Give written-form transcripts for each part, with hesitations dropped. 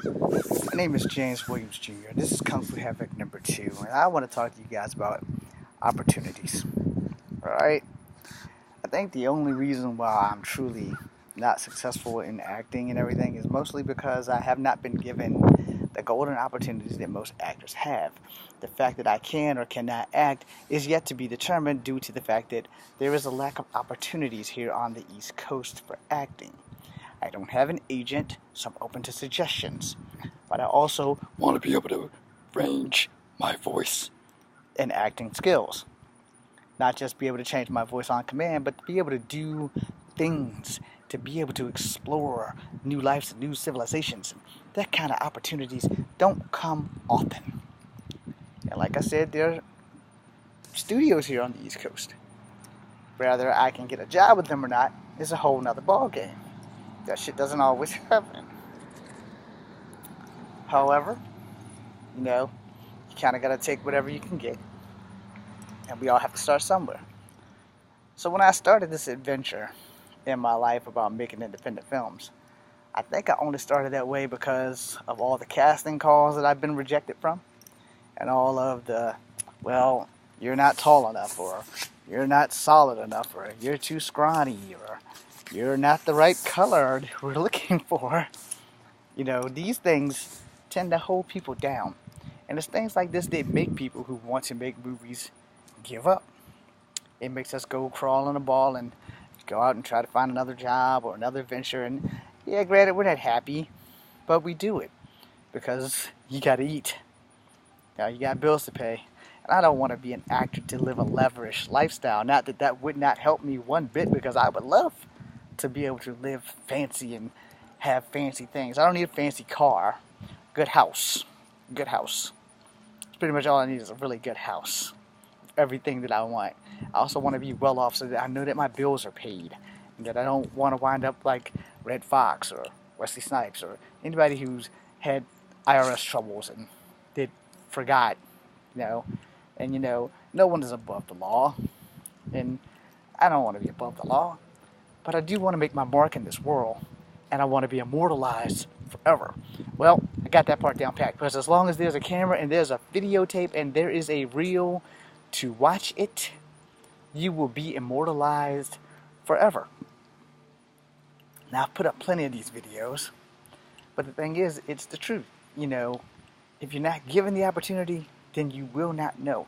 My name is James Williams Jr. This is Kung Fu Havoc number 2, and I want to talk to you guys about opportunities. Alright? I think the only reason why I'm truly not successful in acting and everything is mostly because I have not been given the golden opportunities that most actors have. The fact that I can or cannot act is yet to be determined due to the fact that there is a lack of opportunities here on the East Coast for acting. I don't have an agent, so I'm open to suggestions. But I also want to be able to range my voice and acting skills. Not just be able to change my voice on command, but to be able to do things, to be able to explore new lives and new civilizations. That kind of opportunities don't come often. And like I said, there are studios here on the East Coast. Whether I can get a job with them or not is a whole nother ballgame. That shit doesn't always happen. However, you kind of got to take whatever you can get. And we all have to start somewhere. So when I started this adventure in my life about making independent films, I think I only started that way because of all the casting calls that I've been rejected from. And all of the, well, you're not tall enough, or you're not solid enough, or you're too scrawny, or you're not the right color we're looking for. These things tend to hold people down. And it's things like this that make people who want to make movies give up. It makes us go crawl in a ball and go out and try to find another job or another venture. And yeah, granted, we're not happy, but we do it because you gotta eat. You got bills to pay. And I don't want to be an actor to live a lavish lifestyle. Not that that would not help me one bit, because I would love to be able to live fancy and have fancy things. I don't need a fancy car. Good house. Good house. It's pretty much all I need is a really good house. Everything that I want. I also want to be well off so that I know that my bills are paid. And that I don't want to wind up like Red Fox or Wesley Snipes or anybody who's had IRS troubles and forgot, and no one is above the law, and I don't want to be above the law, but I do want to make my mark in this world, and I want to be immortalized forever. Well, I got that part down pat, because as long as there's a camera and there's a videotape and there is a reel to watch it, you will be immortalized forever. Now, I've put up plenty of these videos, but the thing is, it's the truth. If you're not given the opportunity, then you will not know.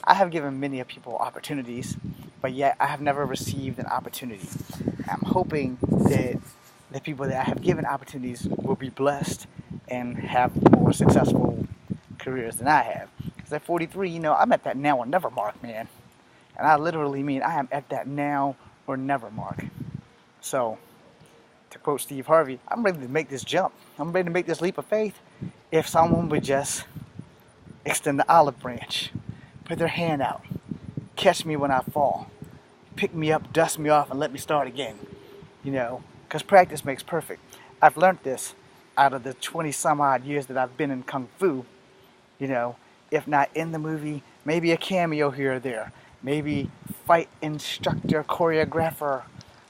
I have given many people opportunities, but yet I have never received an opportunity. I'm hoping that the people that I have given opportunities will be blessed and have more successful careers than I have. Because at 43, I'm at that now or never mark, man. And I literally mean I am at that now or never mark. So, to quote Steve Harvey, I'm ready to make this jump. I'm ready to make this leap of faith. If someone would just extend the olive branch, put their hand out, catch me when I fall, pick me up, dust me off, and let me start again. Because practice makes perfect. I've learned this out of the 20 some odd years that I've been in Kung Fu. If not in the movie, maybe a cameo here or there. Maybe fight instructor, choreographer,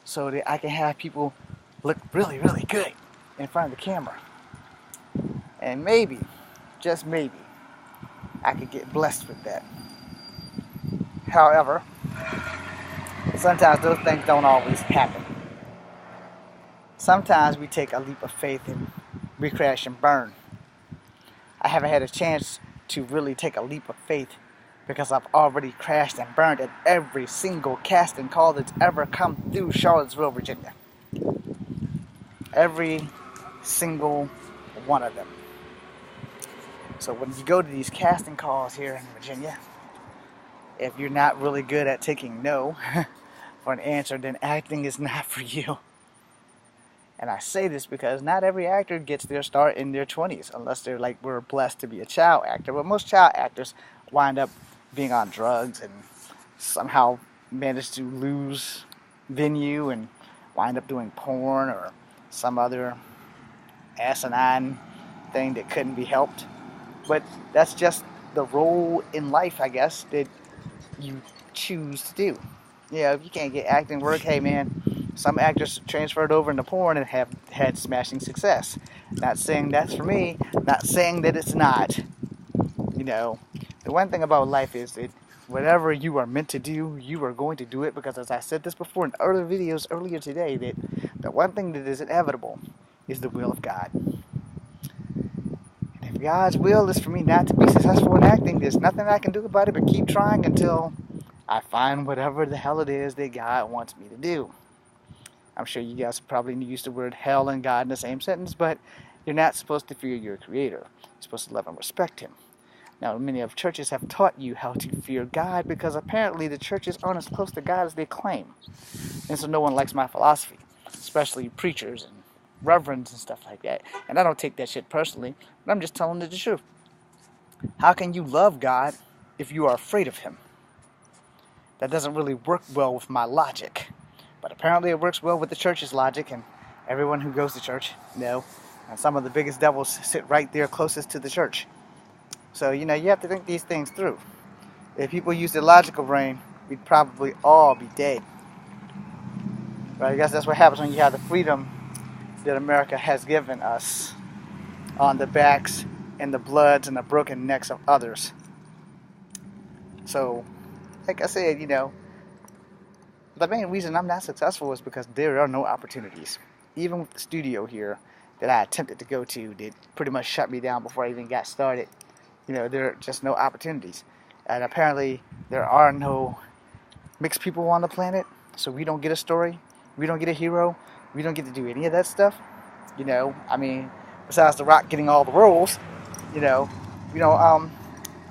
so that I can have people look really, really good in front of the camera. And maybe, just maybe, I could get blessed with that. However, sometimes those things don't always happen. Sometimes we take a leap of faith and we crash and burn. I haven't had a chance to really take a leap of faith because I've already crashed and burned at every single casting call that's ever come through Charlottesville, Virginia. Every single one of them. So when you go to these casting calls here in Virginia, if you're not really good at taking no for an answer, then acting is not for you. And I say this because not every actor gets their start in their 20s, unless we're blessed to be a child actor. But most child actors wind up being on drugs and somehow manage to lose venue and wind up doing porn or some other asinine thing that couldn't be helped. But that's just the role in life, I guess, that you choose to do. If you can't get acting work, hey man, Some actors transferred over into porn and have had smashing success. Not saying that's for me, not saying that it's not. You know, the one thing about life is that whatever you are meant to do, you are going to do it, because as I said this before in other videos earlier today, that the one thing that is inevitable is the will of God. And if God's will is for me not to be successful in acting, there's nothing I can do about it but keep trying until I find whatever the hell it is that God wants me to do. I'm sure you guys probably use the word hell and God in the same sentence, but you're not supposed to fear your Creator. You're supposed to love and respect Him. Now, many of churches have taught you how to fear God because apparently the churches aren't as close to God as they claim. And so no one likes my philosophy, especially preachers and reverends and stuff like that. And I don't take that shit personally, but I'm just telling you the truth. How can you love God if you are afraid of Him? That doesn't really work well with my logic. But apparently it works well with the church's logic, and everyone who goes to church, and some of the biggest devils sit right there closest to the church. So, you have to think these things through. If people used their logical brain, we'd probably all be dead. But I guess that's what happens when you have the freedom that America has given us on the backs and the bloods and the broken necks of others. So, like I said, the main reason I'm not successful is because there are no opportunities. Even with the studio here that I attempted to go to, that pretty much shut me down before I even got started. There are just no opportunities. And apparently there are no mixed people on the planet, so we don't get a story, we don't get a hero, we don't get to do any of that stuff. Besides The Rock getting all the roles, we don't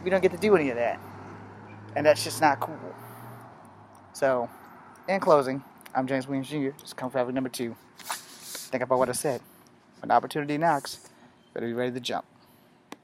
get to do any of that. And that's just not cool. So, in closing, I'm James Williams Jr., just come for number 2. Think about what I said. When opportunity knocks, better be ready to jump.